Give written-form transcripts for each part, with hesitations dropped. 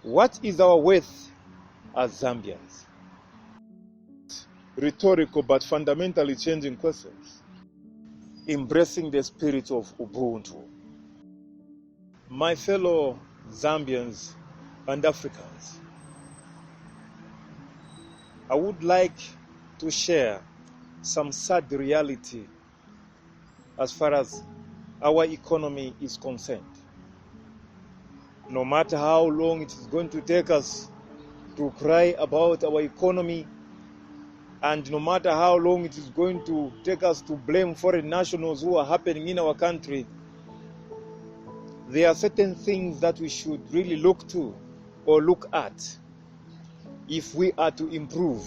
What is our worth as Zambians? Rhetorical but fundamentally changing questions. Embracing the spirit of Ubuntu. My fellow Zambians and Africans, I would like to share some sad reality as far as our economy is concerned. No matter how long it is going to take us to cry about our economy, and no matter how long it is going to take us to blame foreign nationals who are happening in our country, there are certain things that we should really look to or look at if we are to improve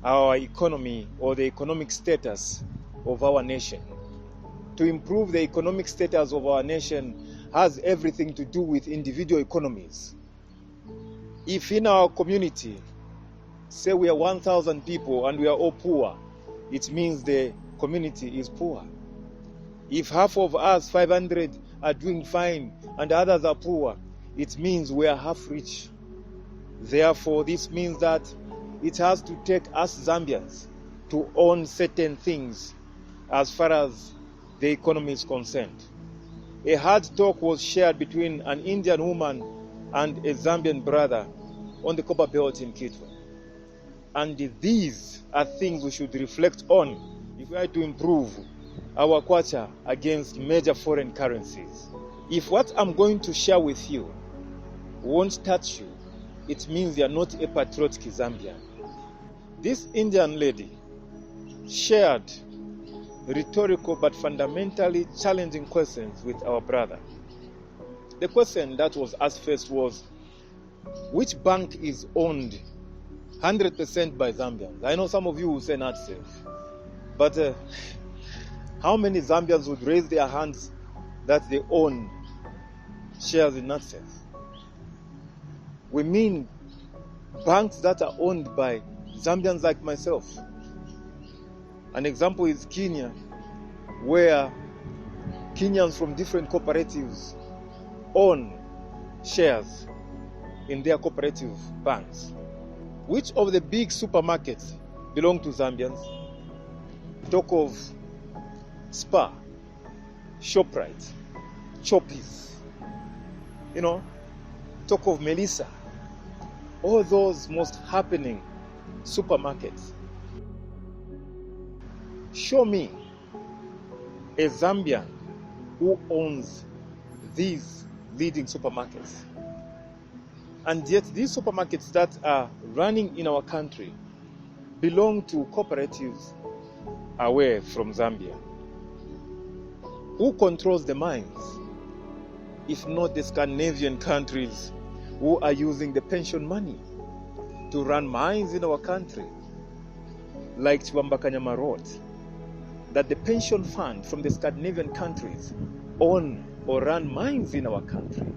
our economy or the economic status of our nation. To improve the economic status of our nation has everything to do with individual economies. If in our community, say we are 1,000 people and we are all poor, it means the community is poor. If half of us, 500, are doing fine and others are poor, it means we are half rich. Therefore, this means that it has to take us Zambians to own certain things as far as the economy is concerned. A hard talk was shared between an Indian woman and a Zambian brother on the Copper Belt in Kitwe. And these are things we should reflect on if we are to improve our kwacha against major foreign currencies. If what I'm going to share with you won't touch you, it means you are not a patriotic Zambian. This Indian lady shared rhetorical but fundamentally challenging questions with our brother. The question that was asked first was, which bank is owned 100% by Zambians? I know some of you will say NatSafe, but how many Zambians would raise their hands that they own shares in NatSafe? We mean banks that are owned by Zambians like myself. An example is Kenya, where Kenyans from different cooperatives own shares in their cooperative banks. Which of the big supermarkets belong to Zambians? Talk of Spar, ShopRite, Choppies, talk of Melissa. All those most happening supermarkets. Show me a Zambian who owns these leading supermarkets. And yet these supermarkets that are running in our country belong to cooperatives away from Zambia. Who controls the mines? If not the Scandinavian countries who are using the pension money to run mines in our country, like Chiwambakanyama Road, that the pension fund from the Scandinavian countries own or run mines in our country.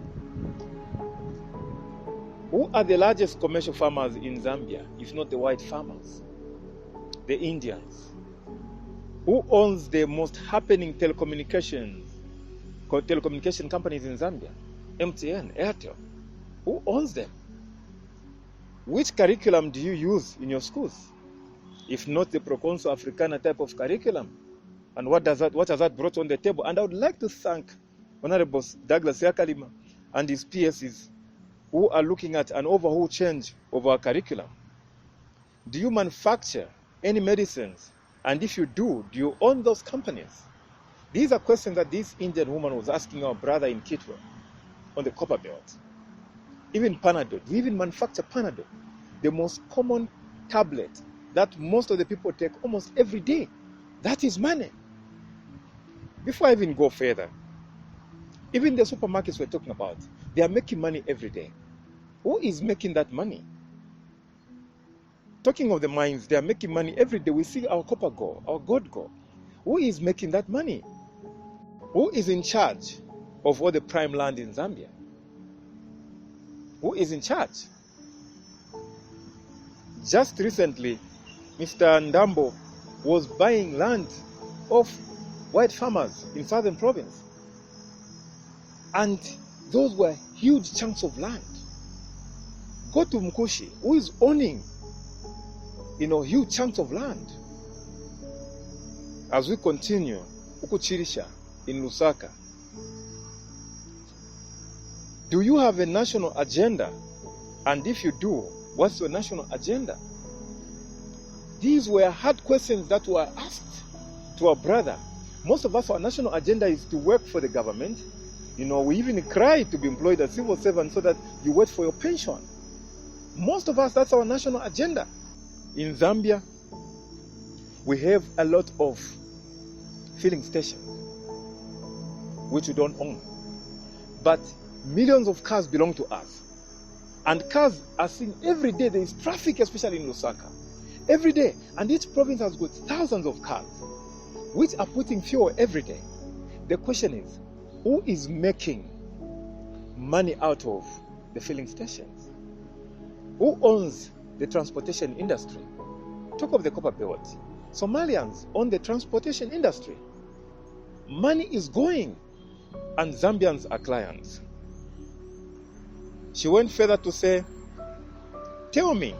Who are the largest commercial farmers in Zambia, if not the white farmers? The Indians. Who owns the most happening telecommunication companies in Zambia? MTN, Airtel. Who owns them? Which curriculum do you use in your schools? If not the Proconsul Africana type of curriculum? And what has that brought on the table? And I would like to thank Honorable Douglas Yakalima and his PSs who are looking at an overhaul change of our curriculum. Do you manufacture any medicines? And if you do you own those companies? These are questions that this Indian woman was asking our brother in Kitwe on the Copper Belt. Even Panadol. Do we even manufacture Panadol? The most common tablet that most of the people take almost every day. That is money. Before I even go further, even the supermarkets we're talking about, they are making money every day. Who is making that money? Talking of the mines, they are making money every day. We see our copper go, our gold go. Who is making that money? Who is in charge of all the prime land in Zambia? Who is in charge? Just recently, Mr. Ndambo was buying land of white farmers in Southern Province. And those were huge chunks of land. Go to Mkushi, who is owning, huge chunks of land. As we continue, Ukuchirisha in Lusaka, do you have a national agenda? And if you do, what's your national agenda? These were hard questions that were asked to our brother. Most of us, our national agenda is to work for the government. We even cry to be employed as civil servants so that you wait for your pension. Most of us, that's our national agenda. In Zambia, we have a lot of filling stations, which we don't own. But millions of cars belong to us. And cars are seen every day. There is traffic, especially in Lusaka. Every day. And each province has got thousands of cars, which are putting fuel every day. The question is, who is making money out of the filling stations? Who owns the transportation industry? Talk of the Copper Belt. Somalians own the transportation industry. Money is going, and Zambians are clients. She went further to say, tell me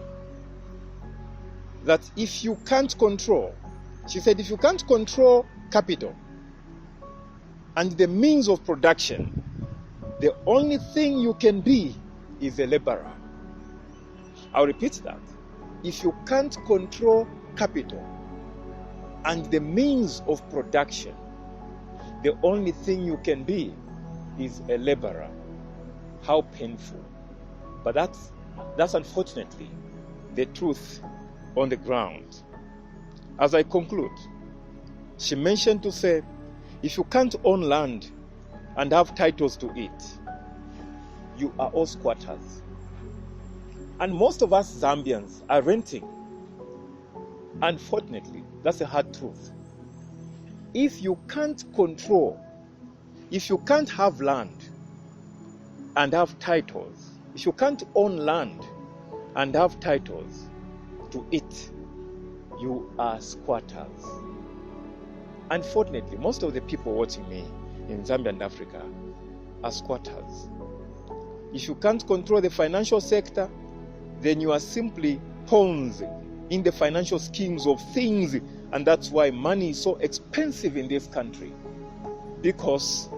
that if you can't control, she said, if you can't control capital and the means of production, the only thing you can be is a laborer. I'll repeat that. If you can't control capital and the means of production, the only thing you can be is a laborer. How painful. But that's unfortunately the truth on the ground. As I conclude, she mentioned to say, if you can't own land and have titles to it, you are all squatters. And most of us Zambians are renting. Unfortunately, that's a hard truth. If you can't control, if you can't have land and have titles, if you can't own land and have titles to it, you are squatters. Unfortunately, most of the people watching me in Zambia and Africa are squatters. If you can't control the financial sector, then you are simply pawns in the financial schemes of things. And that's why money is so expensive in this country. Because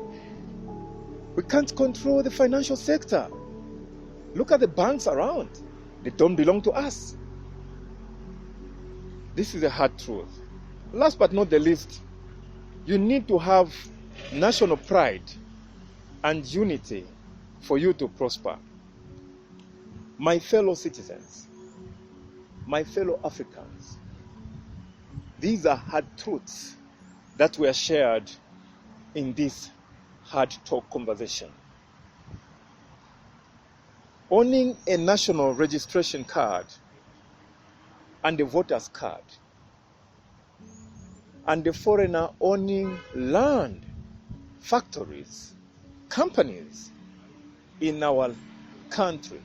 we can't control the financial sector. Look at the banks around. They don't belong to us. This is a hard truth. Last but not the least, you need to have national pride and unity for you to prosper. My fellow citizens, my fellow Africans, these are hard truths that were shared in this hard talk conversation. Owning a national registration card and a voter's card, and the foreigner owning land, factories, companies in our country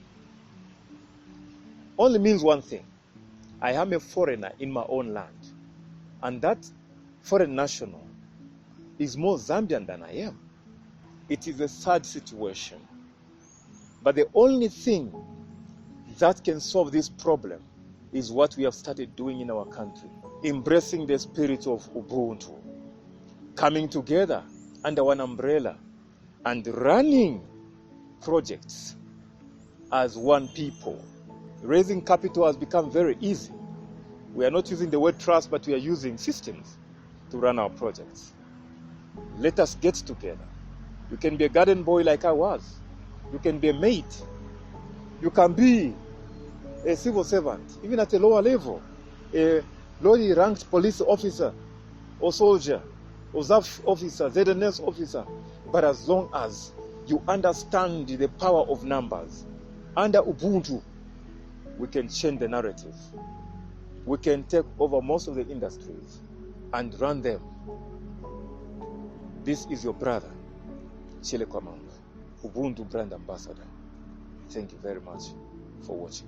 only means one thing. I am a foreigner in my own land. And that foreign national is more Zambian than I am. It is a sad situation. But the only thing that can solve this problem is what we have started doing in our country. Embracing the spirit of Ubuntu. Coming together under one umbrella and running projects as one people. Raising capital has become very easy. We are not using the word trust, but we are using systems to run our projects. Let us get together. You can be a garden boy like I was. You can be a mate. You can be a civil servant, even at a lower level, a lowly ranked police officer or soldier or ZAF officer, ZNS officer. But as long as you understand the power of numbers, under Ubuntu, we can change the narrative. We can take over most of the industries and run them. This is your brother, Chile Kwamanga, Ubuntu brand ambassador. Thank you very much for watching.